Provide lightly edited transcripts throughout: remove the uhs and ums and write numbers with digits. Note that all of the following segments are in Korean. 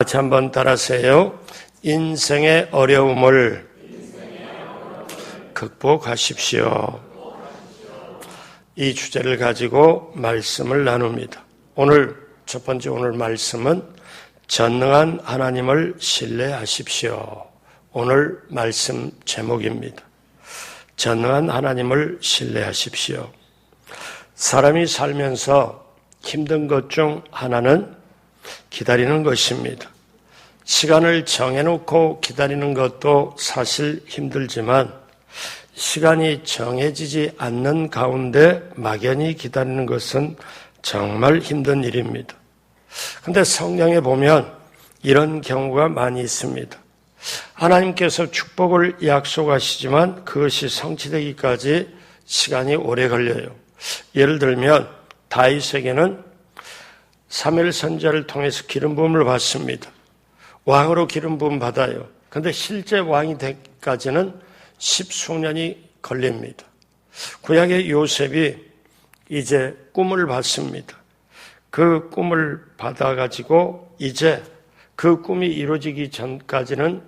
같이 한번 따라하세요. 인생의 어려움을 극복하십시오. 이 주제를 가지고 말씀을 나눕니다. 첫 번째 말씀은 전능한 하나님을 신뢰하십시오. 오늘 말씀 제목입니다. 전능한 하나님을 신뢰하십시오. 사람이 살면서 힘든 것 중 하나는 기다리는 것입니다. 시간을 정해놓고 기다리는 것도 사실 힘들지만 시간이 정해지지 않는 가운데 막연히 기다리는 것은 정말 힘든 일입니다. 그런데 성경에 보면 이런 경우가 많이 있습니다. 하나님께서 축복을 약속하시지만 그것이 성취되기까지 시간이 오래 걸려요. 예를 들면 다윗에게는 사무엘 선지자를 통해서 기름 부음을 받습니다. 왕으로 기름 부음 받아요. 그런데 실제 왕이 되기까지는 10수년이 걸립니다. 구약의 요셉이 이제 꿈을 받습니다. 그 꿈을 받아가지고 이제 그 꿈이 이루어지기 전까지는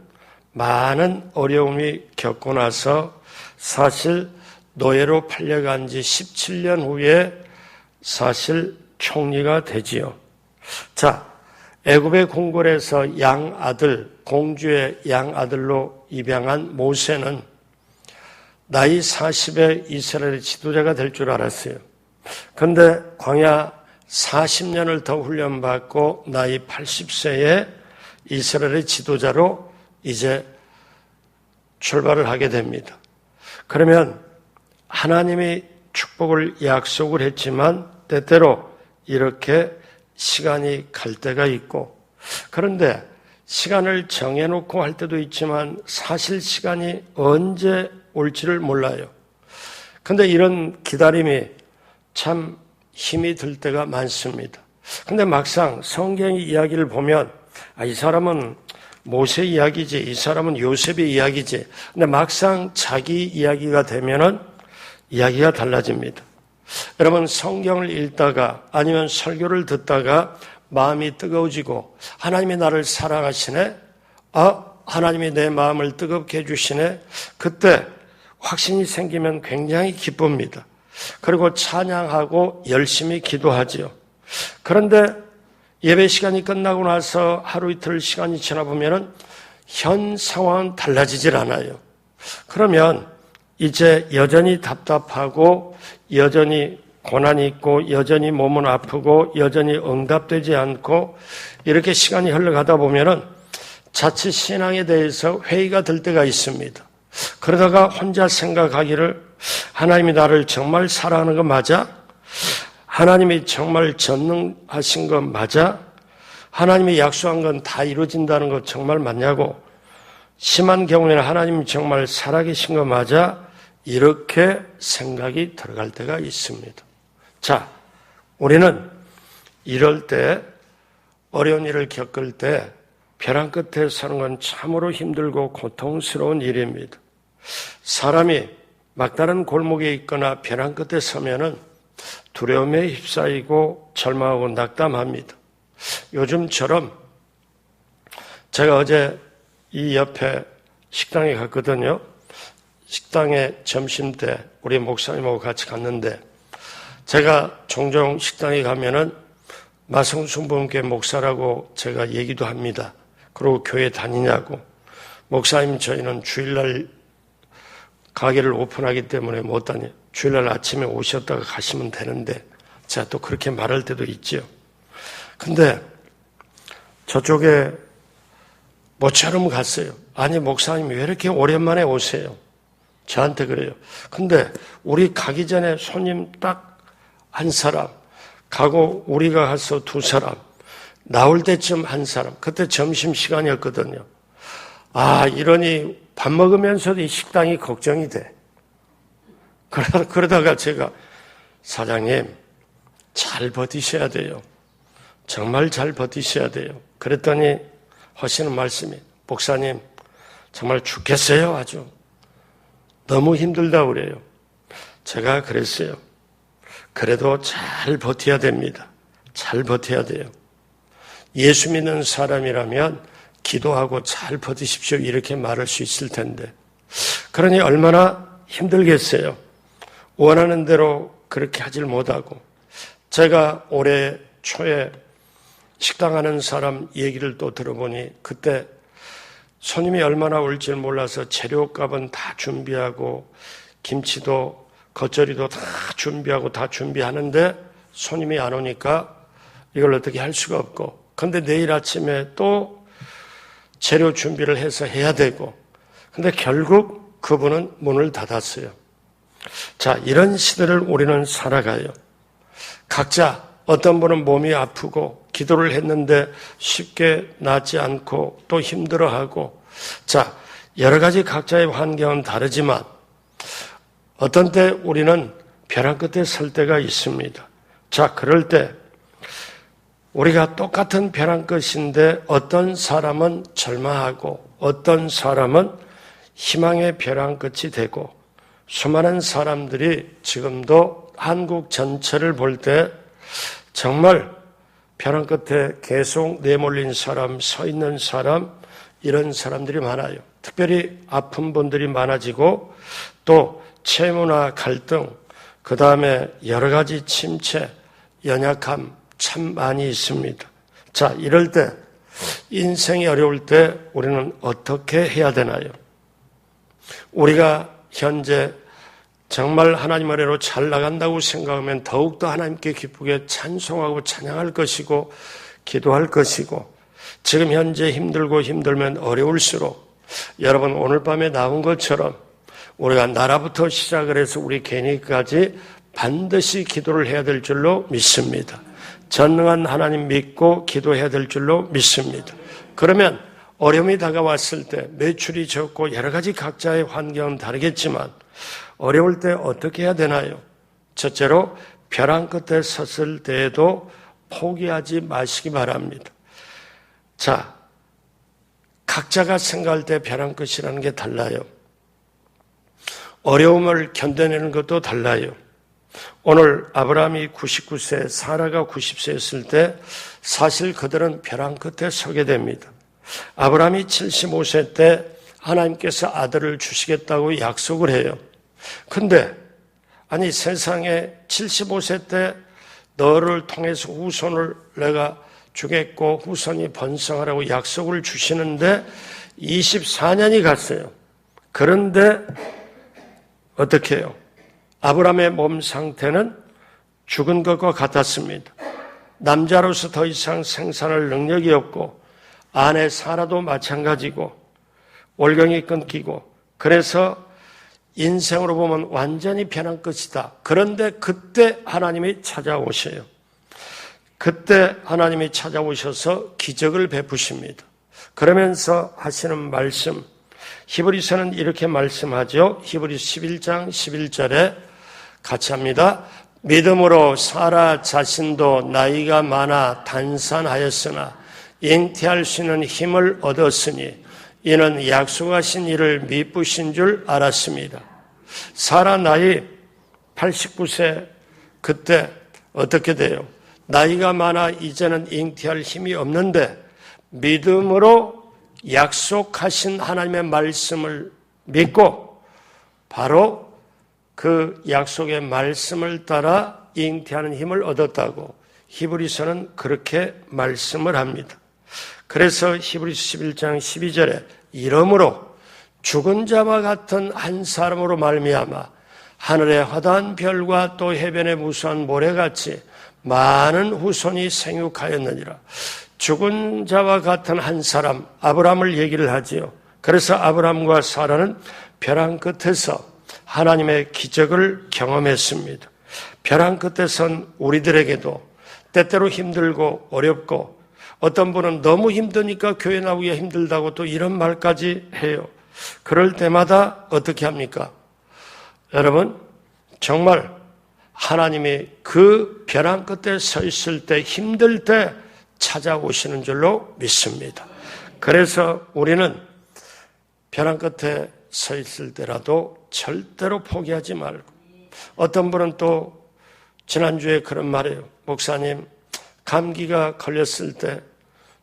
많은 어려움이 겪고 나서 사실 노예로 팔려간 지 17년 후에 사실 총리가 되지요. 자, 애굽의 궁궐에서 공주의 양아들로 입양한 모세는 나이 40에 이스라엘의 지도자가 될 줄 알았어요. 그런데 광야 40년을 더 훈련받고 나이 80세에 이스라엘의 지도자로 이제 출발을 하게 됩니다. 그러면 하나님이 축복을 약속을 했지만 때때로 이렇게 시간이 갈 때가 있고, 그런데 시간을 정해놓고 할 때도 있지만 사실 시간이 언제 올지를 몰라요. 그런데 이런 기다림이 참 힘이 들 때가 많습니다. 그런데 막상 성경의 이야기를 보면 이 사람은 모세 이야기지, 이 사람은 요셉의 이야기지. 근데 막상 자기 이야기가 되면은 이야기가 달라집니다. 여러분, 성경을 읽다가 아니면 설교를 듣다가 마음이 뜨거워지고 하나님이 나를 사랑하시네, 하나님이 내 마음을 뜨겁게 해주시네, 그때 확신이 생기면 굉장히 기쁩니다. 그리고 찬양하고 열심히 기도하지요. 그런데 예배 시간이 끝나고 나서 하루 이틀 시간이 지나보면 현 상황은 달라지질 않아요. 그러면 이제 여전히 답답하고 여전히 고난이 있고 여전히 몸은 아프고 여전히 응답되지 않고 이렇게 시간이 흘러가다 보면은 자칫 신앙에 대해서 회의가 들 때가 있습니다. 그러다가 혼자 생각하기를 하나님이 나를 정말 사랑하는 거 맞아? 하나님이 정말 전능하신 거 맞아? 하나님이 약속한 건 다 이루어진다는 거 정말 맞냐고? 심한 경우에는 하나님이 정말 살아계신 거 맞아? 이렇게 생각이 들어갈 때가 있습니다. 자, 우리는 이럴 때, 어려운 일을 겪을 때 벼랑 끝에 서는 건 참으로 힘들고 고통스러운 일입니다. 사람이 막다른 골목에 있거나 벼랑 끝에 서면은 두려움에 휩싸이고 절망하고 낙담합니다. 요즘처럼 제가 어제 이 옆에 식당에 갔거든요. 식당에 점심 때 우리 목사님하고 같이 갔는데 제가 종종 식당에 가면은 마성순복음교회 목사라고 제가 얘기도 합니다. 그리고 교회 다니냐고. 목사님, 저희는 주일날 가게를 오픈하기 때문에 못 다녀요. 주일날 아침에 오셨다가 가시면 되는데 제가 또 그렇게 말할 때도 있죠. 근데 저쪽에 모처럼 갔어요. 아니, 목사님 왜 이렇게 오랜만에 오세요? 저한테 그래요. 근데 우리 가기 전에 손님 딱 한 사람, 가고 우리가 가서 두 사람, 나올 때쯤 한 사람, 그때 점심시간이었거든요. 이러니 밥 먹으면서도 이 식당이 걱정이 돼. 그러다가 제가 사장님, 잘 버티셔야 돼요. 정말 잘 버티셔야 돼요. 그랬더니 하시는 말씀이, 목사님, 정말 죽겠어요, 아주. 너무 힘들다 그래요. 제가 그랬어요. 그래도 잘 버텨야 됩니다. 잘 버텨야 돼요. 예수 믿는 사람이라면 기도하고 잘 버티십시오 이렇게 말할 수 있을 텐데, 그러니 얼마나 힘들겠어요. 원하는 대로 그렇게 하질 못하고. 제가 올해 초에 식당 하는 사람 얘기를 또 들어보니 그때 손님이 얼마나 올지 몰라서 재료값은 다 준비하고 김치도 겉절이도 다 준비하는데 손님이 안 오니까 이걸 어떻게 할 수가 없고, 근데 내일 아침에 또 재료 준비를 해서 해야 되고, 근데 결국 그분은 문을 닫았어요. 자, 이런 시대를 우리는 살아가요. 각자 어떤 분은 몸이 아프고 기도를 했는데 쉽게 낫지 않고 또 힘들어하고, 자, 여러 가지 각자의 환경은 다르지만 어떤 때 우리는 벼랑 끝에 설 때가 있습니다. 자, 그럴 때 우리가 똑같은 벼랑 끝인데 어떤 사람은 절망하고 어떤 사람은 희망의 벼랑 끝이 되고, 수많은 사람들이 지금도 한국 전체를 볼 때 정말 벼랑 끝에 계속 내몰린 사람, 서 있는 사람, 이런 사람들이 많아요. 특별히 아픈 분들이 많아지고 또 채무나 갈등, 그 다음에 여러 가지 침체, 연약함 참 많이 있습니다. 자, 이럴 때, 인생이 어려울 때 우리는 어떻게 해야 되나요? 우리가 현재 정말 하나님 아래로 잘 나간다고 생각하면 더욱더 하나님께 기쁘게 찬송하고 찬양할 것이고 기도할 것이고, 지금 현재 힘들고 힘들면 어려울수록 여러분 오늘 밤에 나온 것처럼 우리가 나라부터 시작을 해서 우리 개인까지 반드시 기도를 해야 될 줄로 믿습니다. 전능한 하나님 믿고 기도해야 될 줄로 믿습니다. 그러면 어려움이 다가왔을 때 매출이 적고 여러 가지 각자의 환경은 다르겠지만 어려울 때 어떻게 해야 되나요? 첫째로 벼랑 끝에 섰을 때에도 포기하지 마시기 바랍니다. 자, 각자가 생각할 때 벼랑 끝이라는 게 달라요. 어려움을 견뎌내는 것도 달라요. 오늘 아브라함이 99세, 사라가 90세였을 때 사실 그들은 벼랑 끝에 서게 됩니다. 아브라함이 75세 때 하나님께서 아들을 주시겠다고 약속을 해요. 근데 아니 세상에 75세 때 너를 통해서 후손을 내가 주겠고 후손이 번성하라고 약속을 주시는데 24년이 갔어요. 그런데 어떻게 해요? 아브라함의 몸 상태는 죽은 것과 같았습니다. 남자로서 더 이상 생산할 능력이 없고 아내 사라도 마찬가지고 월경이 끊기고, 그래서 인생으로 보면 완전히 변한 끝이다. 그런데 그때 하나님이 찾아오셔요. 그때 하나님이 찾아오셔서 기적을 베푸십니다. 그러면서 하시는 말씀, 히브리서는 이렇게 말씀하죠. 히브리서 11장 11절에 같이 합니다. 믿음으로 사라 자신도 나이가 많아 단산하였으나 잉태할 수 있는 힘을 얻었으니 이는 약속하신 이를 미쁘신 줄 알았습니다. 사라 나이 89세, 그때 어떻게 돼요? 나이가 많아 이제는 잉태할 힘이 없는데 믿음으로 약속하신 하나님의 말씀을 믿고 바로 그 약속의 말씀을 따라 잉태하는 힘을 얻었다고 히브리서는 그렇게 말씀을 합니다. 그래서 히브리서 11장 12절에 이러므로 죽은 자와 같은 한 사람으로 말미암아 하늘의 화다한 별과 또 해변의 무수한 모래같이 많은 후손이 생육하였느니라. 죽은 자와 같은 한 사람, 아브라함을 얘기를 하지요. 그래서 아브라함과 사라는 벼랑 끝에서 하나님의 기적을 경험했습니다. 벼랑 끝에 선 우리들에게도 때때로 힘들고 어렵고, 어떤 분은 너무 힘드니까 교회 나오기가 힘들다고 또 이런 말까지 해요. 그럴 때마다 어떻게 합니까? 여러분, 정말 하나님이 그 벼랑 끝에 서 있을 때, 힘들 때 찾아오시는 줄로 믿습니다. 그래서 우리는 벼랑 끝에 서 있을 때라도 절대로 포기하지 말고, 어떤 분은 또 지난주에 그런 말이에요. 목사님, 감기가 걸렸을 때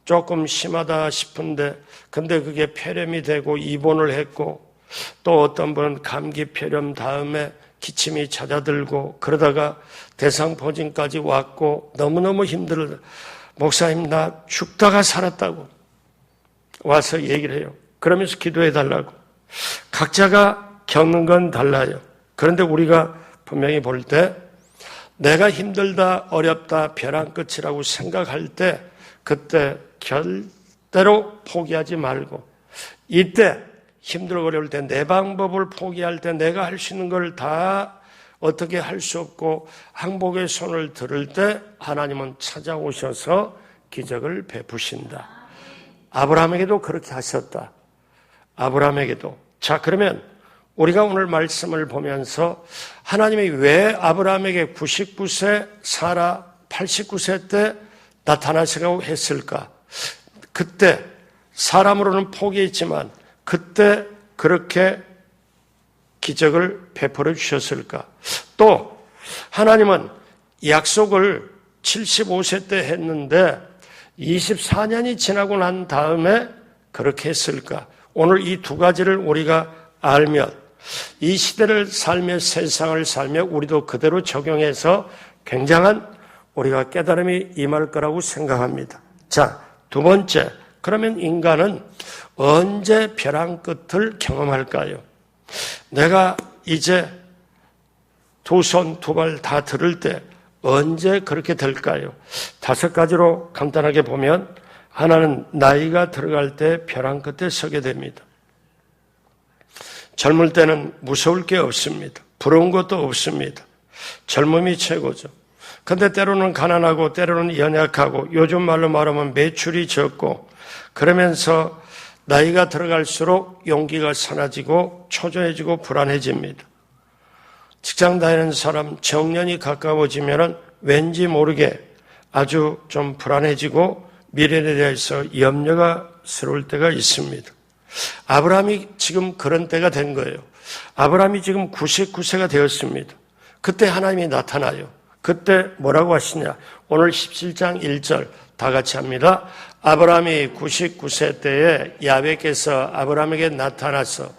조금 심하다 싶은데 근데 그게 폐렴이 되고 입원을 했고 또 어떤 분은 감기 폐렴 다음에 기침이 잦아들고 그러다가 대상포진까지 왔고 너무너무 힘들어. 목사님 나 죽다가 살았다고 와서 얘기를 해요. 그러면서 기도해 달라고. 각자가 겪는 건 달라요. 그런데 우리가 분명히 볼 때 내가 힘들다 어렵다 벼랑 끝이라고 생각할 때 그때 절대로 포기하지 말고 이때 힘들고 어려울 때 내 방법을 포기할 때 내가 할 수 있는 걸 다 어떻게 할 수 없고 항복의 손을 들을 때 하나님은 찾아오셔서 기적을 베푸신다. 아브라함에게도 그렇게 하셨다. 아브라함에게도. 자, 그러면 우리가 오늘 말씀을 보면서 하나님이 왜 아브라함에게 99세, 사라 89세 때 나타나시라고 했을까? 그때 사람으로는 포기했지만 그때 그렇게 기적을 베풀어 주셨을까? 또 하나님은 약속을 75세 때 했는데 24년이 지나고 난 다음에 그렇게 했을까? 오늘 이 두 가지를 우리가 알면 이 시대를 살며 세상을 살며 우리도 그대로 적용해서 굉장한 우리가 깨달음이 임할 거라고 생각합니다. 자, 두 번째, 그러면 인간은 언제 벼랑 끝을 경험할까요? 내가 이제 두 손, 두 발 다 들을 때 언제 그렇게 될까요? 5가지로 간단하게 보면 하나는 나이가 들어갈 때 벼랑 끝에 서게 됩니다. 젊을 때는 무서울 게 없습니다. 부러운 것도 없습니다. 젊음이 최고죠. 근데 때로는 가난하고 때로는 연약하고 요즘 말로 말하면 매출이 적고 그러면서 나이가 들어갈수록 용기가 사라지고 초조해지고 불안해집니다. 직장 다니는 사람 정년이 가까워지면 왠지 모르게 아주 좀 불안해지고 미래에 대해서 염려가 스러울 때가 있습니다. 아브라함이 지금 그런 때가 된 거예요. 아브라함이 지금 99세가 되었습니다. 그때 하나님이 나타나요. 그때 뭐라고 하시냐? 오늘 17장 1절 다 같이 합니다. 아브라함이 99세 때에 야훼께서 아브라함에게 나타나서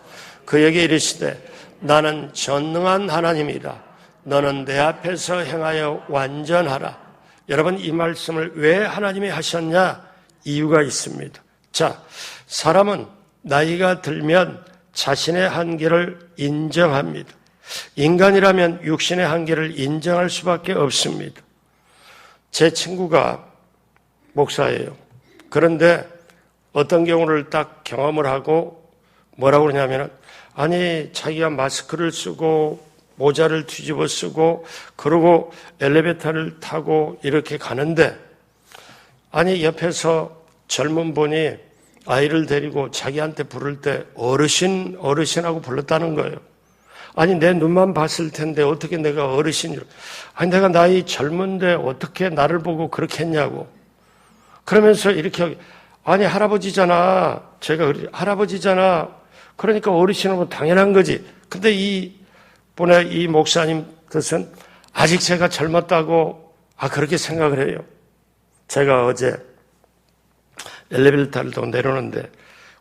그에게 이르시되 나는 전능한 하나님이다. 너는 내 앞에서 행하여 완전하라. 여러분 이 말씀을 왜 하나님이 하셨냐? 이유가 있습니다. 자, 사람은 나이가 들면 자신의 한계를 인정합니다. 인간이라면 육신의 한계를 인정할 수밖에 없습니다. 제 친구가 목사예요. 그런데 어떤 경우를 딱 경험을 하고 뭐라고 그러냐면 아니 자기가 마스크를 쓰고 모자를 뒤집어 쓰고 그러고 엘리베이터를 타고 이렇게 가는데 아니 옆에서 젊은 분이 아이를 데리고 자기한테 부를 때 어르신하고 불렀다는 거예요. 아니 내 눈만 봤을 텐데 어떻게 내가 어르신이라. 아니 내가 나이 젊은데 어떻게 나를 보고 그렇게 했냐고. 그러면서 이렇게 아니 할아버지잖아. 제가 할아버지잖아. 그러니까 어르신은 당연한 거지. 근데 이 목사님 뜻은 아직 제가 젊었다고 그렇게 생각을 해요. 제가 어제 엘리베이터를 또 내려오는데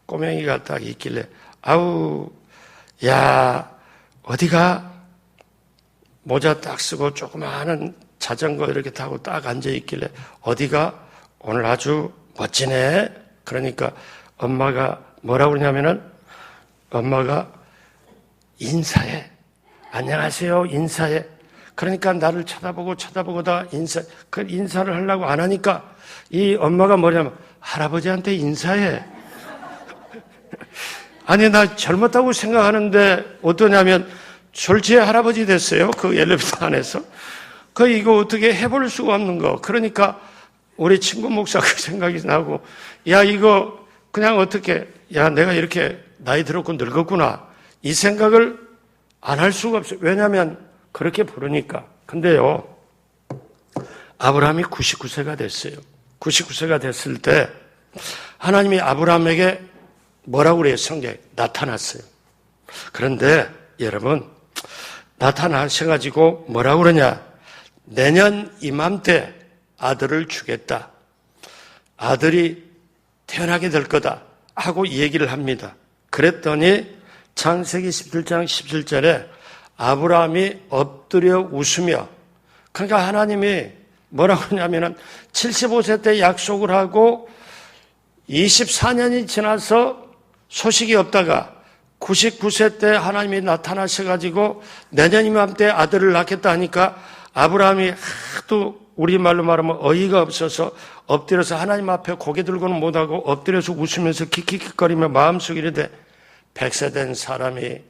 꼬맹이가 딱 있길래 아우 야 어디가 모자 딱 쓰고 조그마한 자전거 이렇게 타고 딱 앉아 있길래 어디가 오늘 아주 멋지네. 그러니까 엄마가 뭐라고 그러냐면은 엄마가 인사해. 안녕하세요. 인사해. 그러니까 나를 쳐다보고다 그 인사를 하려고 안 하니까 이 엄마가 뭐냐면 할아버지한테 인사해. 아니 나 젊었다고 생각하는데 어떠냐면 졸지에 할아버지 됐어요. 그 엘리베이터 안에서. 이거 어떻게 해볼 수가 없는 거. 그러니까 우리 친구 목사 그 생각이 나고 야 이거 그냥 어떻게 내가 이렇게 나이 들었고 늙었구나. 이 생각을 안 할 수가 없어요. 왜냐하면 그렇게 부르니까. 근데요 아브라함이 99세가 됐어요. 99세가 됐을 때 하나님이 아브라함에게 뭐라고 그래요? 성경에 나타났어요. 그런데 여러분 나타나셔가지고 뭐라고 그러냐? 내년 이맘때 아들을 주겠다. 아들이 태어나게 될 거다 하고 얘기를 합니다. 그랬더니 창세기 17장 17절에 아브라함이 엎드려 웃으며, 그러니까 하나님이 뭐라고 하냐면은 75세 때 약속을 하고 24년이 지나서 소식이 없다가 99세 때 하나님이 나타나셔가지고 내년 이맘때 아들을 낳겠다 하니까 아브라함이 하도 우리말로 말하면 어이가 없어서 엎드려서 하나님 앞에 고개 들고는 못하고 엎드려서 웃으면서 킥킥거리며 마음속에 이르되 100세 된 사람이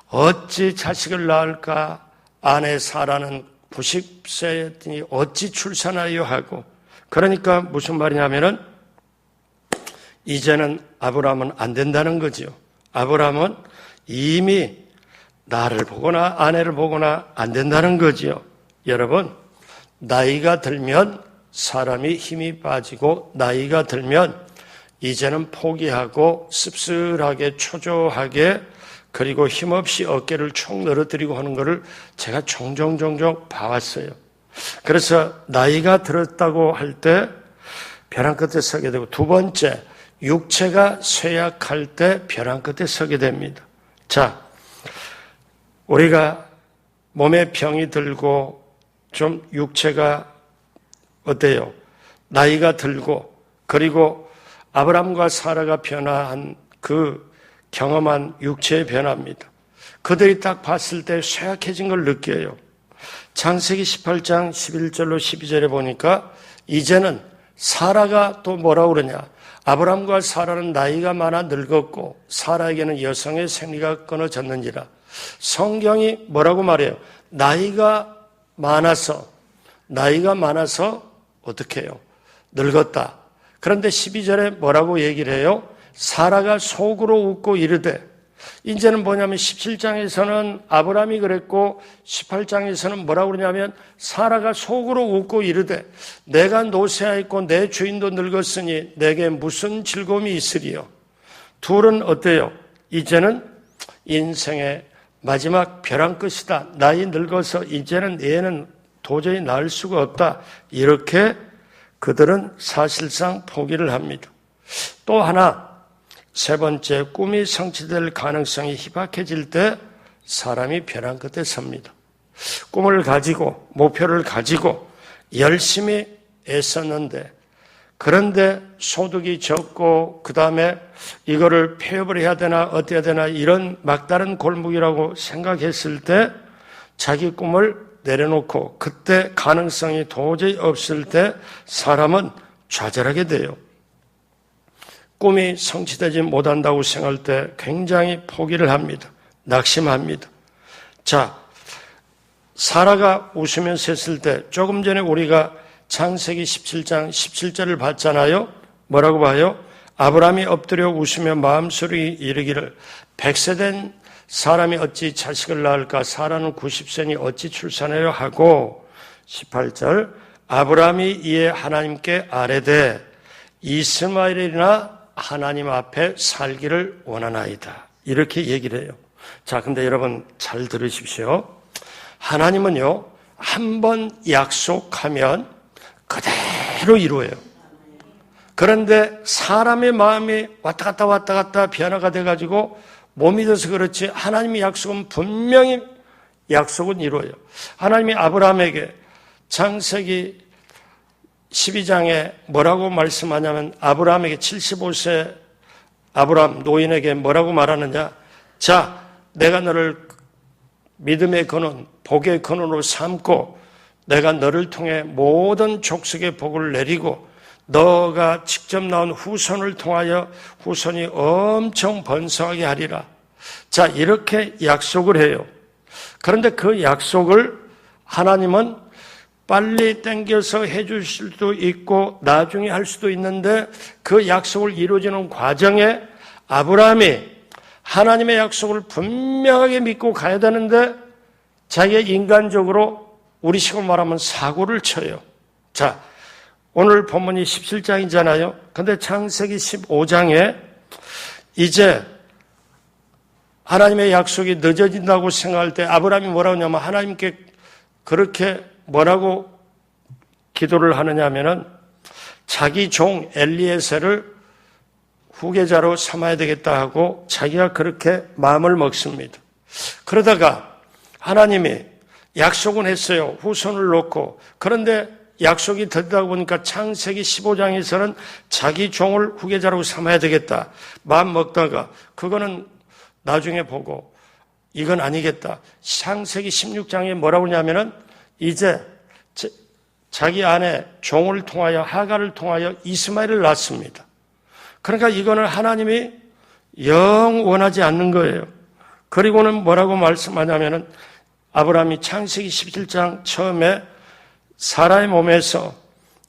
어찌 자식을 낳을까? 아내 사라는 90세였더니 어찌 출산하여 하고, 그러니까 무슨 말이냐면은 이제는 아브라함은 안 된다는 거지요. 아브라함은 이미 나를 보거나 아내를 보거나 안 된다는 거지요. 여러분, 나이가 들면 사람이 힘이 빠지고 나이가 들면 이제는 포기하고 씁쓸하게 초조하게 그리고 힘없이 어깨를 축 늘어뜨리고 하는 것을 제가 종종 봐왔어요. 그래서 나이가 들었다고 할 때 벼랑 끝에 서게 되고, 두 번째, 육체가 쇠약할 때 벼랑 끝에 서게 됩니다. 자, 우리가 몸에 병이 들고 좀 육체가 어때요? 나이가 들고, 그리고 아브람과 사라가 변화한 그 경험한 육체의 변화입니다. 그들이 딱 봤을 때 쇠약해진 걸 느껴요. 창세기 18장 11절로 12절에 보니까 이제는 사라가 또 뭐라고 그러냐. 아브람과 사라는 나이가 많아 늙었고 사라에게는 여성의 생리가 끊어졌는지라. 성경이 뭐라고 말해요? 나이가 많아서 어떻게 해요? 늙었다. 그런데 12절에 뭐라고 얘기를 해요? 사라가 속으로 웃고 이르되, 이제는 뭐냐면 17장에서는 아브라함이 그랬고 18장에서는 뭐라고 그러냐면 사라가 속으로 웃고 이르되 내가 노쇠하였고 내 주인도 늙었으니 내게 무슨 즐거움이 있으리요. 둘은 어때요? 이제는 인생의 마지막 벼랑 끝이다. 나이 늙어서 이제는 얘는 도저히 낳을 수가 없다. 이렇게 그들은 사실상 포기를 합니다. 또 하나, 세 번째, 꿈이 성취될 가능성이 희박해질 때 사람이 벼랑 끝에 섭니다. 꿈을 가지고 목표를 가지고 열심히 애썼는데, 그런데 소득이 적고 그 다음에 이거를 폐업을 해야 되나 어때야 되나 이런 막다른 골목이라고 생각했을 때 자기 꿈을 내려놓고 그때 가능성이 도저히 없을 때 사람은 좌절하게 돼요. 꿈이 성취되지 못한다고 생각할 때 굉장히 포기를 합니다. 낙심합니다. 자, 사라가 웃으면서 했을 때 조금 전에 우리가 창세기 17장 17절을 봤잖아요. 뭐라고 봐요? 아브라함이 엎드려 웃으며 마음속에 이르기를 100세 된 사람이 어찌 자식을 낳을까? 사라는 90세니 어찌 출산해요? 하고 18절 아브라함이 이에 하나님께 아뢰되 이스마엘이나 하나님 앞에 살기를 원하나이다. 이렇게 얘기를 해요. 자, 근데 여러분 잘 들으십시오. 하나님은요, 한번 약속하면 그대로 이루어요. 그런데 사람의 마음이 왔다 갔다 변화가 돼가지고 못 믿어서 그렇지 하나님의 약속은 분명히 약속은 이루어요. 하나님이 아브라함에게 창세기 12장에 뭐라고 말씀하냐면 아브라함에게 75세 아브라함 노인에게 뭐라고 말하느냐. 자, 내가 너를 믿음의 근원, 복의 근원으로 삼고 내가 너를 통해 모든 족속의 복을 내리고 너가 직접 낳은 후손을 통하여 후손이 엄청 번성하게 하리라. 자, 이렇게 약속을 해요. 그런데 그 약속을 하나님은 빨리 땡겨서 해줄 수도 있고 나중에 할 수도 있는데 그 약속을 이루어지는 과정에 아브라함이 하나님의 약속을 분명하게 믿고 가야 되는데 자기가 인간적으로 우리식으로 말하면 사고를 쳐요. 자, 오늘 본문이 17장이잖아요. 근데 창세기 15장에 이제 하나님의 약속이 늦어진다고 생각할 때 아브라함이 뭐라고 하냐면 하나님께 그렇게 뭐라고 기도를 하느냐 하면은 자기 종 엘리에셀을 후계자로 삼아야 되겠다 하고 자기가 그렇게 마음을 먹습니다. 그러다가 하나님이 약속은 했어요. 후손을 놓고. 그런데 약속이 되다 보니까 창세기 15장에서는 자기 종을 후계자로 삼아야 되겠다. 마음 먹다가 그거는 나중에 보고 이건 아니겠다. 창세기 16장에 뭐라고 하냐면은 이제 자기 아내 종을 통하여 하갈을 통하여 이스마엘을 낳습니다. 그러니까 이거는 하나님이 영 원하지 않는 거예요. 그리고는 뭐라고 말씀하냐면은 아브라함이 창세기 17장 처음에 사라의 몸에서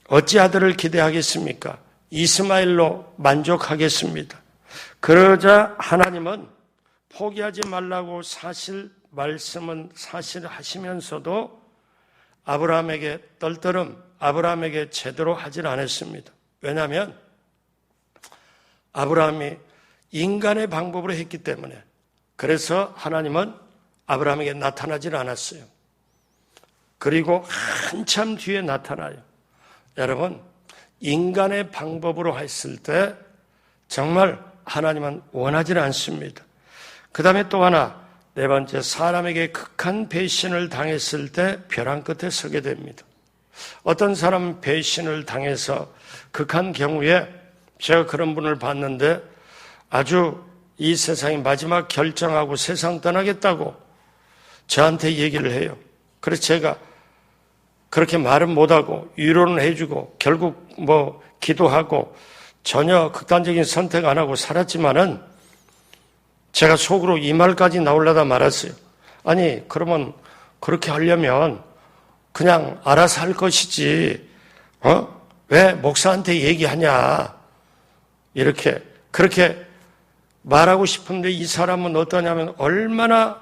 어찌 아들을 기대하겠습니까? 이스마엘로 만족하겠습니다. 그러자 하나님은 포기하지 말라고 말씀은 사실 하시면서도 아브라함에게 떨떠름, 아브라함에게 제대로 하질 않았습니다. 왜냐하면 아브라함이 인간의 방법으로 했기 때문에. 그래서 하나님은 아브라함에게 나타나질 않았어요. 그리고 한참 뒤에 나타나요. 여러분, 인간의 방법으로 했을 때 정말 하나님은 원하지 않습니다. 그 다음에 또 하나, 네 번째, 사람에게 극한 배신을 당했을 때 벼랑 끝에 서게 됩니다. 어떤 사람은 배신을 당해서 극한 경우에 제가 그런 분을 봤는데 아주 이 세상의 마지막 결정하고 세상 떠나겠다고 저한테 얘기를 해요. 그래서 제가 그렇게 말은 못하고 위로는 해주고 결국 기도하고 전혀 극단적인 선택 안 하고 살았지만은 제가 속으로 이 말까지 나오려다 말았어요. 아니, 그러면 그렇게 하려면 그냥 알아서 할 것이지, 왜 목사한테 얘기하냐. 그렇게 말하고 싶은데 이 사람은 어떠냐면 얼마나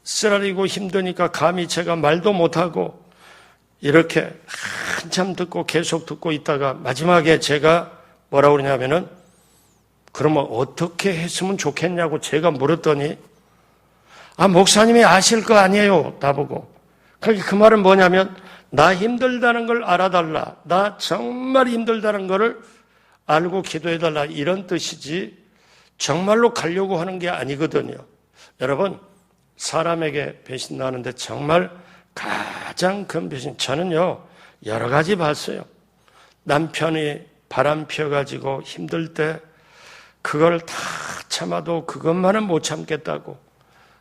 쓰라리고 힘드니까 감히 제가 말도 못하고 이렇게 한참 듣고 계속 듣고 있다가 마지막에 제가 뭐라고 그러냐면은 그러면 어떻게 했으면 좋겠냐고 제가 물었더니 목사님이 아실 거 아니에요. 나보고. 그러니까 그 말은 뭐냐면 나 힘들다는 걸 알아달라. 나 정말 힘들다는 거를 알고 기도해달라. 이런 뜻이지 정말로 가려고 하는 게 아니거든요. 여러분, 사람에게 배신하는데 정말 가장 큰 배신, 저는요 여러 가지 봤어요. 남편이 바람 피워가지고 힘들 때 그걸 다 참아도 그것만은 못 참겠다고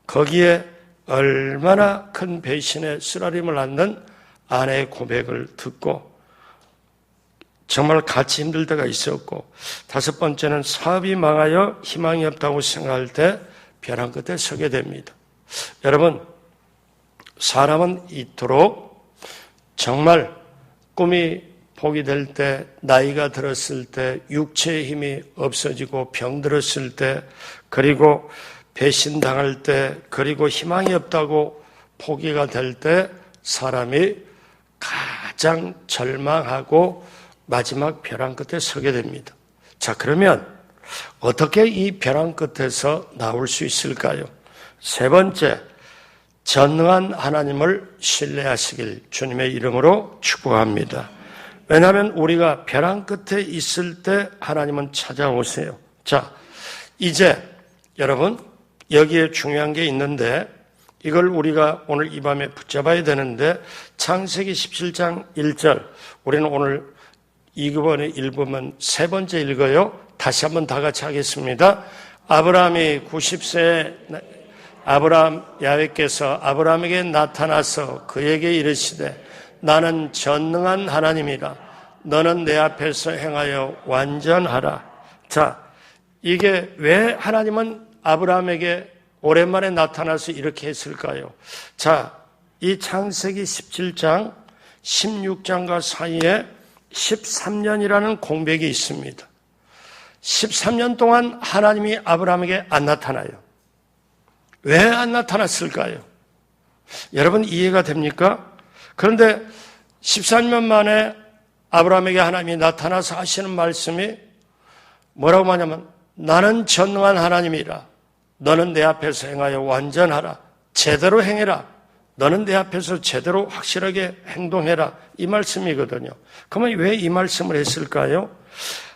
거기에 얼마나 큰 배신의 쓰라림을 안는 아내의 고백을 듣고 정말 같이 힘들 때가 있었고, 다섯 번째는 사업이 망하여 희망이 없다고 생각할 때 벼랑 끝에 서게 됩니다. 여러분, 사람은 이토록 정말 꿈이 포기될 때, 나이가 들었을 때, 육체의 힘이 없어지고 병들었을 때, 그리고 배신당할 때, 그리고 희망이 없다고 포기가 될 때 사람이 가장 절망하고 마지막 벼랑 끝에 서게 됩니다. 자, 그러면 어떻게 이 벼랑 끝에서 나올 수 있을까요? 세 번째, 전능한 하나님을 신뢰하시길 주님의 이름으로 축복합니다. 왜냐하면 우리가 벼랑 끝에 있을 때 하나님은 찾아오세요. 자, 이제 여러분 여기에 중요한 게 있는데 이걸 우리가 오늘 이 밤에 붙잡아야 되는데, 창세기 17장 1절, 우리는 오늘 이번에 읽으면 세 번째 읽어요. 다시 한번 다 같이 하겠습니다. 아브라함이 90세에 야훼께서 아브라함에게 나타나서 그에게 이르시되 나는 전능한 하나님이라. 너는 내 앞에서 행하여 완전하라. 자, 이게 왜 하나님은 아브라함에게 오랜만에 나타나서 이렇게 했을까요? 자, 이 창세기 17장, 16장과 사이에 13년이라는 공백이 있습니다. 13년 동안 하나님이 아브라함에게 안 나타나요. 왜 안 나타났을까요? 여러분 이해가 됩니까? 그런데 14년 만에 아브라함에게 하나님이 나타나서 하시는 말씀이 뭐라고 하냐면 나는 전능한 하나님이라. 너는 내 앞에서 행하여 완전하라. 제대로 행해라. 너는 내 앞에서 제대로 확실하게 행동해라. 이 말씀이거든요. 그러면 왜 이 말씀을 했을까요?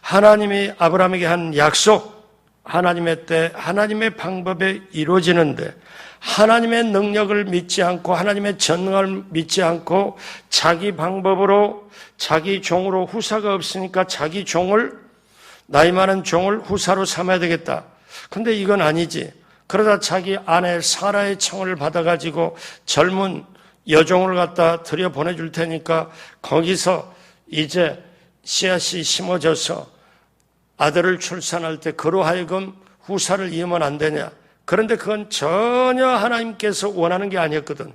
하나님이 아브라함에게 한 약속, 하나님의 때, 하나님의 방법에 이루어지는데 하나님의 능력을 믿지 않고 하나님의 전능을 믿지 않고 자기 방법으로 자기 종으로 후사가 없으니까 자기 종을 나이 많은 종을 후사로 삼아야 되겠다. 근데 이건 아니지. 그러다 자기 아내 사라의 청을 받아가지고 젊은 여종을 갖다 들여 보내줄 테니까 거기서 이제 씨앗이 심어져서 아들을 출산할 때 그로 하여금 후사를 이으면 안 되냐. 그런데 그건 전혀 하나님께서 원하는 게 아니었거든요.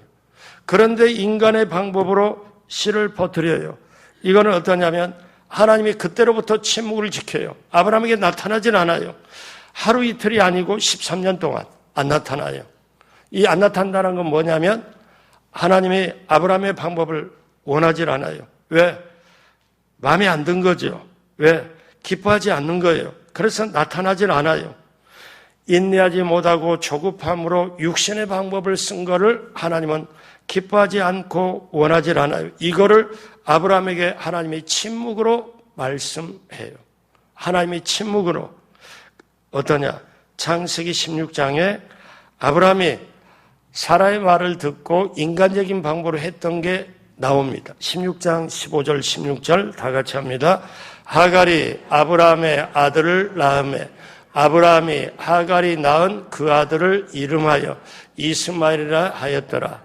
그런데 인간의 방법으로 씨를 퍼뜨려요. 이거는 어떠냐면 하나님이 그때로부터 침묵을 지켜요. 아브라함에게 나타나진 않아요. 하루 이틀이 아니고 13년 동안 안 나타나요. 이 안 나타난다는 건 뭐냐면 하나님이 아브라함의 방법을 원하지 않아요. 왜? 마음에 안 든 거죠. 왜? 기뻐하지 않는 거예요. 그래서 나타나질 않아요. 인내하지 못하고 조급함으로 육신의 방법을 쓴 거를 하나님은 기뻐하지 않고 원하지 않아요. 이거를 아브라함에게 하나님이 침묵으로 말씀해요. 하나님이 침묵으로 어떠냐? 창세기 16장에 아브라함이 사라의 말을 듣고 인간적인 방법으로 했던 게 나옵니다. 16장 15절 16절 다 같이 합니다. 하갈이 아브라함의 아들을 낳으매 아브라함이 하갈이 낳은 그 아들을 이름하여 이스마엘이라 하였더라.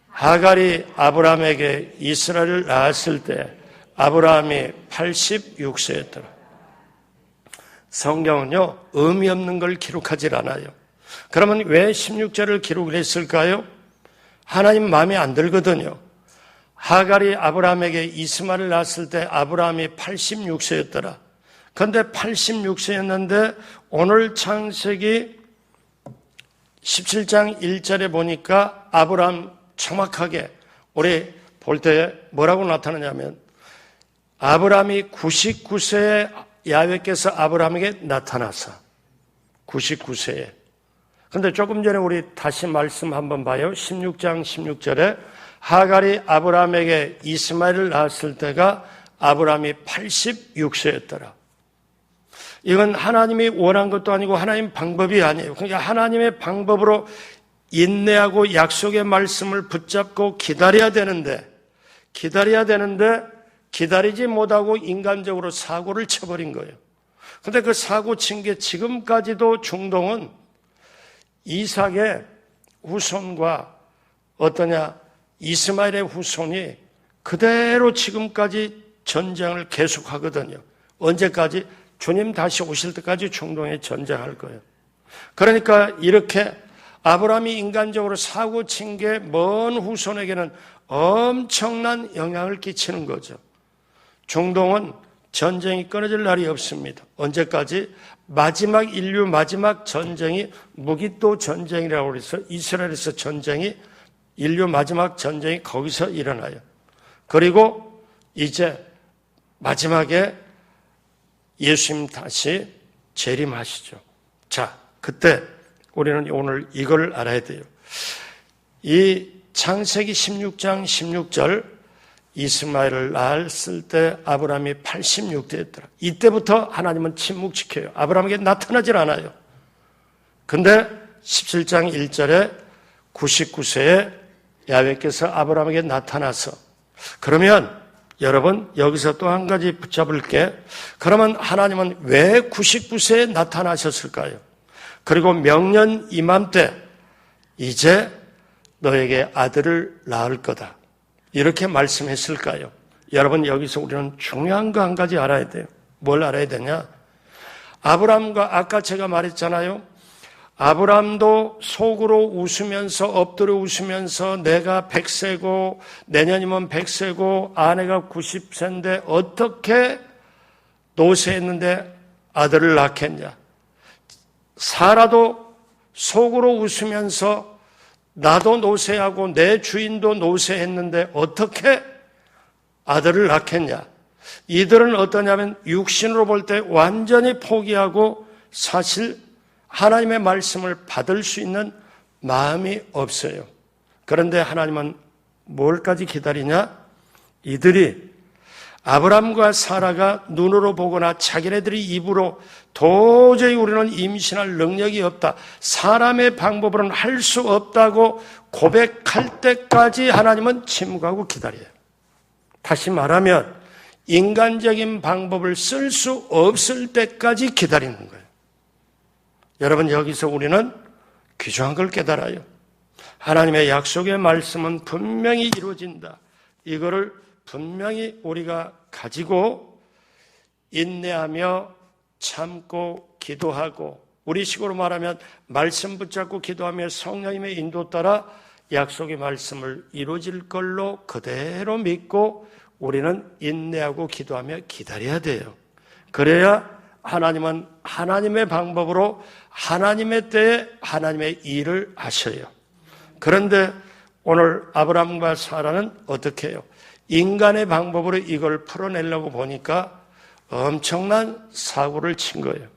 하갈이 아브라함에게 이스라엘을 낳았을 때 아브라함이 86세였더라. 성경은요, 의미 없는 걸 기록하지 않아요. 그러면 왜 16절을 기록을 했을까요? 하나님 마음에 안 들거든요. 하갈이 아브라함에게 이스마엘을 낳았을 때 아브라함이 86세였더라. 그런데 86세였는데 오늘 창세기 17장 1절에 보니까 아브라함 정확하게 우리 볼 때 뭐라고 나타나냐면 아브라함이 99세에 야훼께서 아브라함에게 나타나서 99세에. 근데 조금 전에 우리 다시 말씀 한번 봐요. 16장 16절에 하갈이 아브라함에게 이스마엘을 낳았을 때가 아브라함이 86세였더라. 이건 하나님이 원한 것도 아니고 하나님 방법이 아니에요. 그러니까 하나님의 방법으로 인내하고 약속의 말씀을 붙잡고 기다려야 되는데 기다리지 못하고 인간적으로 사고를 쳐버린 거예요. 그런데 그 사고 친 게 지금까지도 중동은 이삭의 후손과 어떠냐 이스마엘의 후손이 그대로 지금까지 전쟁을 계속하거든요. 언제까지? 주님 다시 오실 때까지 중동에 전쟁할 거예요. 그러니까 이렇게 아브라함이 인간적으로 사고 친 게 먼 후손에게는 엄청난 영향을 끼치는 거죠. 중동은 전쟁이 끊어질 날이 없습니다. 언제까지? 마지막 인류 마지막 전쟁이 무기또 전쟁이라고 해서 이스라엘에서 전쟁이 인류 마지막 전쟁이 거기서 일어나요. 그리고 이제 마지막에 예수님 다시 재림하시죠. 자, 그때 우리는 오늘 이걸 알아야 돼요. 이 창세기 16장 16절 이스마엘을 낳았을 때 아브라함이 86세였더라. 이때부터 하나님은 침묵지켜요. 아브라함에게 나타나질 않아요. 근데 17장 1절에 99세에 야훼께서 아브라함에게 나타나서 그러면 여러분 여기서 또 한 가지 붙잡을 게 그러면 하나님은 왜 99세에 나타나셨을까요? 그리고 명년 이맘때 이제 너에게 아들을 낳을 거다. 이렇게 말씀했을까요? 여러분 여기서 우리는 중요한 거 한 가지 알아야 돼요. 뭘 알아야 되냐? 아브라함과 아까 제가 말했잖아요. 아브라함도 속으로 웃으면서 엎드려 웃으면서 내가 100세고 내년이면 100세고 아내가 90세인데 어떻게 노쇠했는데 아들을 낳겠냐. 사라도 속으로 웃으면서 나도 노쇠하고 내 주인도 노쇠했는데 어떻게 아들을 낳겠냐. 이들은 어떠냐면 육신으로 볼 때 완전히 포기하고 사실 하나님의 말씀을 받을 수 있는 마음이 없어요. 그런데 하나님은 뭘까지 기다리냐? 이들이 아브람과 사라가 눈으로 보거나 자기네들이 입으로 도저히 우리는 임신할 능력이 없다, 사람의 방법으로는 할 수 없다고 고백할 때까지 하나님은 침묵하고 기다려요. 다시 말하면 인간적인 방법을 쓸 수 없을 때까지 기다리는 거예요. 여러분, 여기서 우리는 귀중한 걸 깨달아요. 하나님의 약속의 말씀은 분명히 이루어진다. 이거를 분명히 우리가 가지고 인내하며 참고 기도하고, 우리 식으로 말하면 말씀 붙잡고 기도하며 성령님의 인도 따라 약속의 말씀을 이루어질 걸로 그대로 믿고 우리는 인내하고 기도하며 기다려야 돼요. 그래야 하나님은 하나님의 방법으로 하나님의 때에 하나님의 일을 하셔요. 그런데 오늘 아브람과 사라는 어떻게 해요? 인간의 방법으로 이걸 풀어내려고 보니까 엄청난 사고를 친 거예요.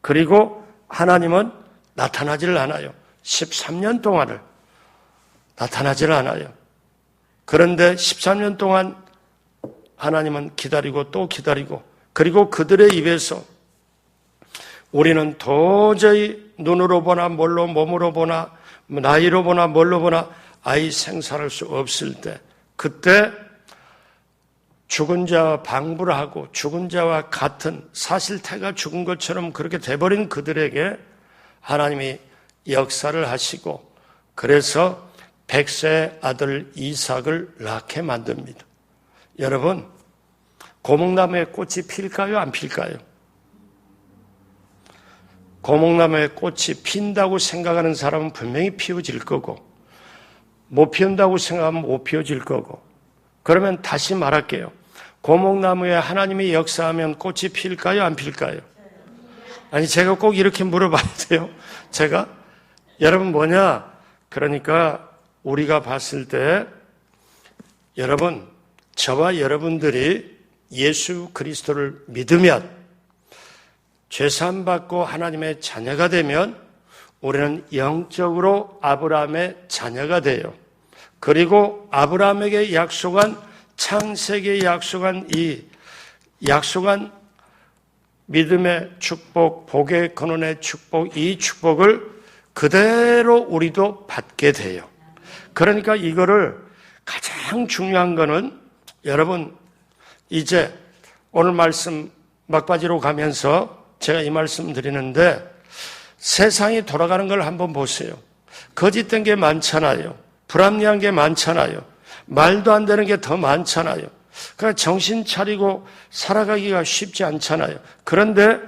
그리고 하나님은 나타나질 않아요. 13년 동안을 나타나질 않아요. 그런데 13년 동안 하나님은 기다리고 또 기다리고, 그리고 그들의 입에서 우리는 도저히 눈으로 보나 뭘로 몸으로 보나 나이로 보나 뭘로 보나 아이 생산할 수 없을 때, 그때 죽은 자와 방부를 하고 죽은 자와 같은, 사실 태가 죽은 것처럼 그렇게 돼버린 그들에게 하나님이 역사를 하시고, 그래서 100세 아들 이삭을 낳게 만듭니다. 여러분, 고목나무에 꽃이 필까요, 안 필까요? 고목나무에 꽃이 핀다고 생각하는 사람은 분명히 피어질 거고, 못 피운다고 생각하면 못 피어질 거고. 그러면 다시 말할게요. 고목나무에 하나님이 역사하면 꽃이 필까요, 안 필까요? 아니, 제가 꼭 이렇게 물어봐야 돼요. 제가? 여러분, 뭐냐? 그러니까 우리가 봤을 때, 여러분, 저와 여러분들이 예수 그리스도를 믿으면, 죄사함 받고 하나님의 자녀가 되면 우리는 영적으로 아브라함의 자녀가 돼요. 그리고 아브라함에게 약속한, 창세기에 약속한 이 약속한 믿음의 축복, 복의 근원의 축복, 이 축복을 그대로 우리도 받게 돼요. 그러니까 이거를 가장 중요한 거는, 여러분, 이제 오늘 말씀 막바지로 가면서 제가 이 말씀 드리는데, 세상이 돌아가는 걸 한번 보세요. 거짓된 게 많잖아요. 불합리한 게 많잖아요. 말도 안 되는 게 더 많잖아요. 그러니까 정신 차리고 살아가기가 쉽지 않잖아요. 그런데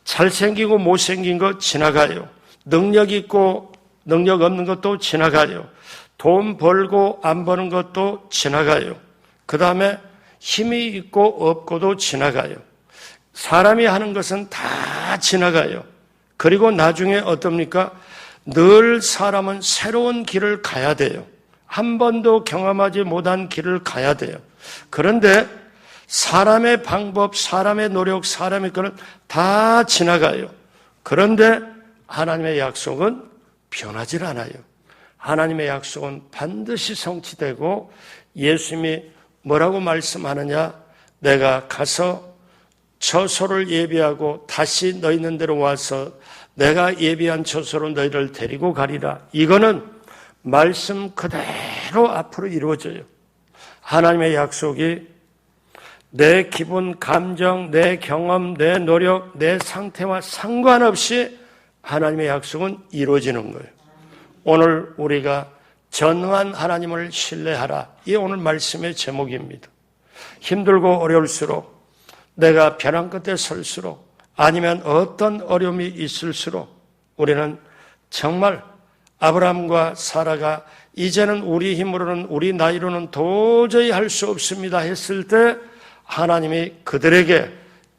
잘생기고 못생긴 거 지나가요. 능력 있고 능력 없는 것도 지나가요. 돈 벌고 안 버는 것도 지나가요. 그 다음에 힘이 있고 없고도 지나가요. 사람이 하는 것은 다 지나가요. 그리고 나중에 어떻습니까? 늘 사람은 새로운 길을 가야 돼요. 한 번도 경험하지 못한 길을 가야 돼요. 그런데 사람의 방법, 사람의 노력, 사람의 거는 다 지나가요. 그런데 하나님의 약속은 변하질 않아요. 하나님의 약속은 반드시 성취되고, 예수님이 뭐라고 말씀하느냐? 내가 가서 처소를 예비하고 다시 너희 있는 데로 와서 내가 예비한 처소로 너희를 데리고 가리라. 이거는 말씀 그대로 앞으로 이루어져요. 하나님의 약속이 내 기분, 감정, 내 경험, 내 노력, 내 상태와 상관없이 하나님의 약속은 이루어지는 거예요. 오늘 우리가 전능한 하나님을 신뢰하라. 이게 오늘 말씀의 제목입니다. 힘들고 어려울수록, 내가 벼랑 끝에 설수록, 아니면 어떤 어려움이 있을수록 우리는 정말 아브라함과 사라가 이제는 우리 힘으로는, 우리 나이로는 도저히 할 수 없습니다 했을 때 하나님이 그들에게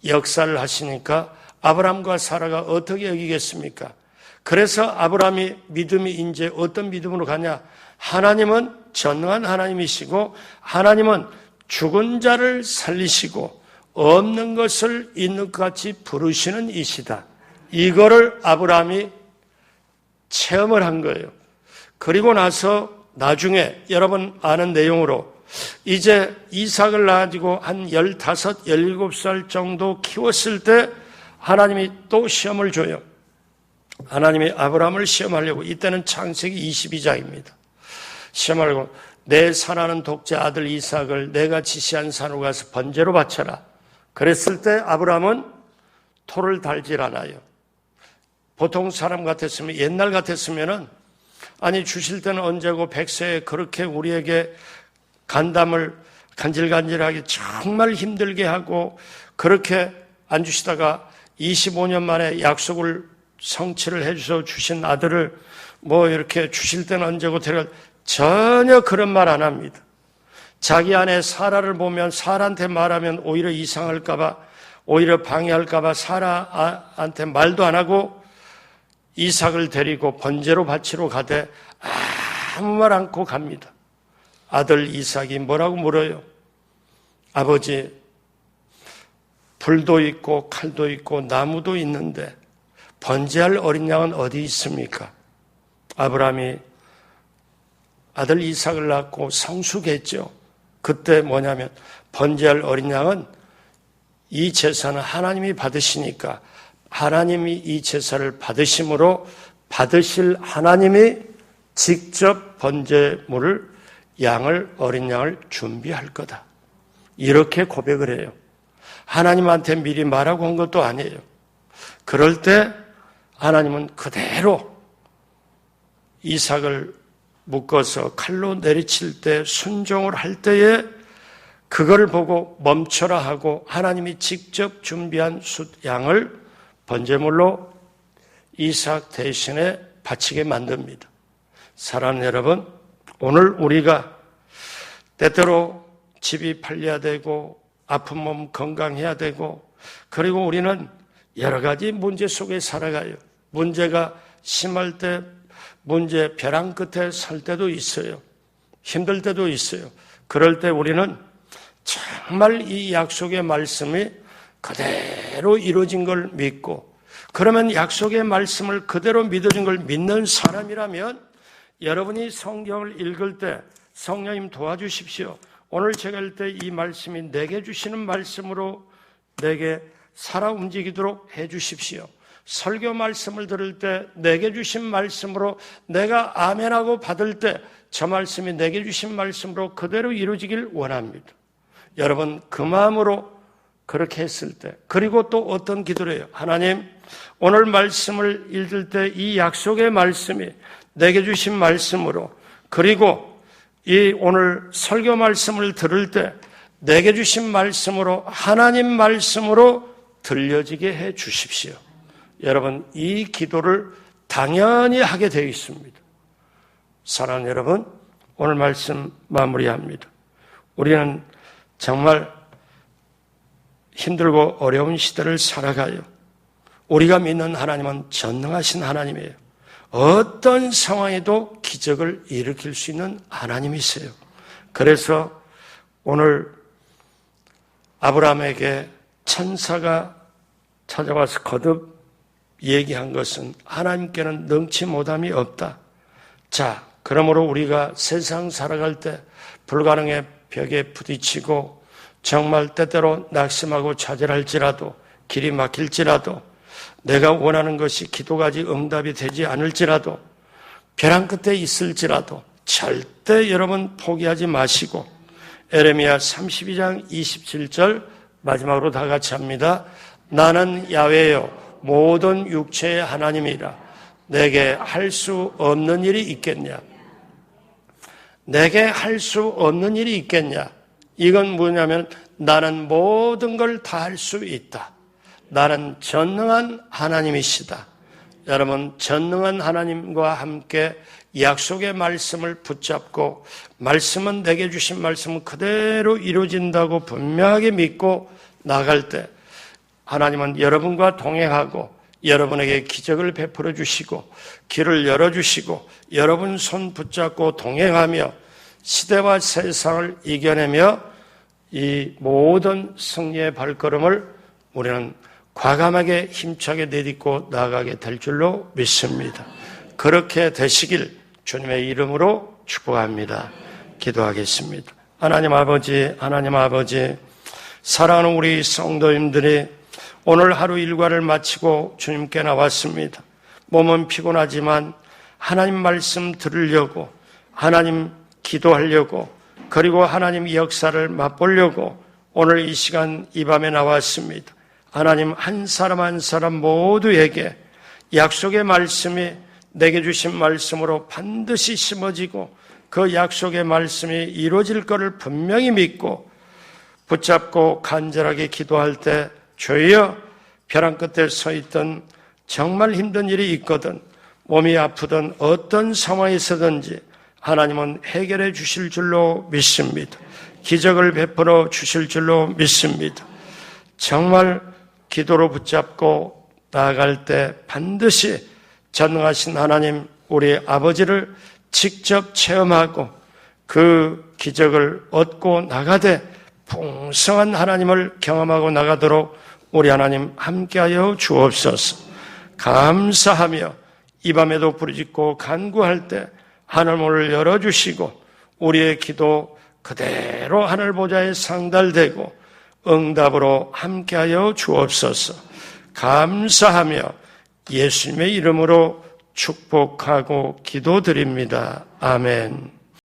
역사를 하시니까 아브라함과 사라가 어떻게 여기겠습니까? 그래서 아브라함이 믿음이 이제 어떤 믿음으로 가냐? 하나님은 전능한 하나님이시고, 하나님은 죽은 자를 살리시고 없는 것을 있는 것 같이 부르시는 이시다. 이거를 아브라함이 체험을 한 거예요. 그리고 나서 나중에 여러분 아는 내용으로 이제 이삭을 낳아가지고 한 15, 17살 정도 키웠을 때 하나님이 또 시험을 줘요. 하나님이 아브라함을 시험하려고, 이때는 창세기 22장입니다. 시험하려고 내 사랑하는 독자 아들 이삭을 내가 지시한 산으로 가서 번제로 바쳐라. 그랬을 때 아브라함은 토를 달질 않아요. 보통 사람 같았으면, 옛날 같았으면은 아니 주실 때는 언제고 백세에 그렇게 우리에게 간담을 간질간질하게 정말 힘들게 하고 그렇게 안 주시다가 25년 만에 약속을 성취를 해주셔서 주신 아들을 뭐 이렇게 주실 때는 언제고 데려갈, 전혀 그런 말 안 합니다. 자기 아내 사라를 보면 사라한테 말하면 오히려 이상할까봐, 오히려 방해할까봐 사라한테 말도 안 하고 이삭을 데리고 번제로 바치러 가되 아무 말 않고 갑니다. 아들 이삭이 뭐라고 물어요? 아버지, 불도 있고 칼도 있고 나무도 있는데 번제할 어린 양은 어디 있습니까? 아브라함이 아들 이삭을 낳고 성숙했죠. 그때 뭐냐면 번제할 어린 양은 이 제사는 하나님이 받으시니까 하나님이 이 제사를 받으심으로 받으실 하나님이 직접 번제물을 어린 양을 준비할 거다. 이렇게 고백을 해요. 하나님한테 미리 말하고 한 것도 아니에요. 그럴 때 하나님은 그대로 이삭을 묶어서 칼로 내리칠 때 순종을 할 때에 그걸 보고 멈춰라 하고 하나님이 직접 준비한 숫양을 번제물로 이삭 대신에 바치게 만듭니다. 사랑하는 여러분, 오늘 우리가 때때로 집이 팔려야 되고 아픈 몸 건강해야 되고 그리고 우리는 여러 가지 문제 속에 살아가요. 문제가 심할 때 문제 벼랑 끝에 설 때도 있어요. 힘들 때도 있어요. 그럴 때 우리는 정말 이 약속의 말씀이 그대로 이루어진 걸 믿고, 그러면 약속의 말씀을 그대로 믿어진 걸 믿는 사람이라면 여러분이 성경을 읽을 때 성령님 도와주십시오. 오늘 제가 읽을 때 이 말씀이 내게 주시는 말씀으로 내게 살아 움직이도록 해 주십시오. 설교 말씀을 들을 때 내게 주신 말씀으로 내가 아멘하고 받을 때 저 말씀이 내게 주신 말씀으로 그대로 이루어지길 원합니다. 여러분 그 마음으로 그렇게 했을 때, 그리고 또 어떤 기도를 해요. 하나님, 오늘 말씀을 읽을 때 이 약속의 말씀이 내게 주신 말씀으로, 그리고 이 오늘 설교 말씀을 들을 때 내게 주신 말씀으로, 하나님 말씀으로 들려지게 해 주십시오. 여러분 이 기도를 당연히 하게 되어 있습니다. 사랑하는 여러분, 오늘 말씀 마무리합니다. 우리는 정말 힘들고 어려운 시대를 살아가요. 우리가 믿는 하나님은 전능하신 하나님이에요. 어떤 상황에도 기적을 일으킬 수 있는 하나님이세요. 그래서 오늘 아브라함에게 천사가 찾아와서 거듭 얘기한 것은 하나님께는 능치 못함이 없다. 자, 그러므로 우리가 세상 살아갈 때 불가능의 벽에 부딪히고 정말 때때로 낙심하고 좌절할지라도, 길이 막힐지라도, 내가 원하는 것이 기도까지 응답이 되지 않을지라도, 벼랑 끝에 있을지라도 절대 여러분 포기하지 마시고, 에레미야 32장 27절 마지막으로 다 같이 합니다. 나는 야훼요 모든 육체의 하나님이라. 내게 할 수 없는 일이 있겠냐? 내게 할 수 없는 일이 있겠냐? 이건 뭐냐면 나는 모든 걸 다 할 수 있다. 나는 전능한 하나님이시다. 여러분, 전능한 하나님과 함께 약속의 말씀을 붙잡고, 말씀은 내게 주신 말씀은 그대로 이루어진다고 분명하게 믿고 나갈 때 하나님은 여러분과 동행하고 여러분에게 기적을 베풀어 주시고 길을 열어주시고 여러분 손 붙잡고 동행하며 시대와 세상을 이겨내며 이 모든 승리의 발걸음을 우리는 과감하게 힘차게 내딛고 나아가게 될 줄로 믿습니다. 그렇게 되시길 주님의 이름으로 축복합니다. 기도하겠습니다. 하나님 아버지, 사랑하는 우리 성도님들이 오늘 하루 일과를 마치고 주님께 나왔습니다. 몸은 피곤하지만 하나님 말씀 들으려고, 하나님 기도하려고, 그리고 하나님 역사를 맛보려고 오늘 이 시간 이 밤에 나왔습니다. 하나님 한 사람 한 사람 모두에게 약속의 말씀이 내게 주신 말씀으로 반드시 심어지고 그 약속의 말씀이 이루어질 것을 분명히 믿고 붙잡고 간절하게 기도할 때 주여, 벼랑 끝에 서 있던 정말 힘든 일이 있거든 몸이 아프든 어떤 상황에서든지 하나님은 해결해 주실 줄로 믿습니다. 기적을 베풀어 주실 줄로 믿습니다. 정말 기도로 붙잡고 나아갈 때 반드시 전능하신 하나님 우리 아버지를 직접 체험하고 그 기적을 얻고 나가되 풍성한 하나님을 경험하고 나가도록 우리 하나님 함께하여 주옵소서. 감사하며 이 밤에도 부르짖고 간구할 때 하늘문을 열어주시고 우리의 기도 그대로 하늘 보좌에 상달되고 응답으로 함께하여 주옵소서. 감사하며 예수님의 이름으로 축복하고 기도드립니다. 아멘.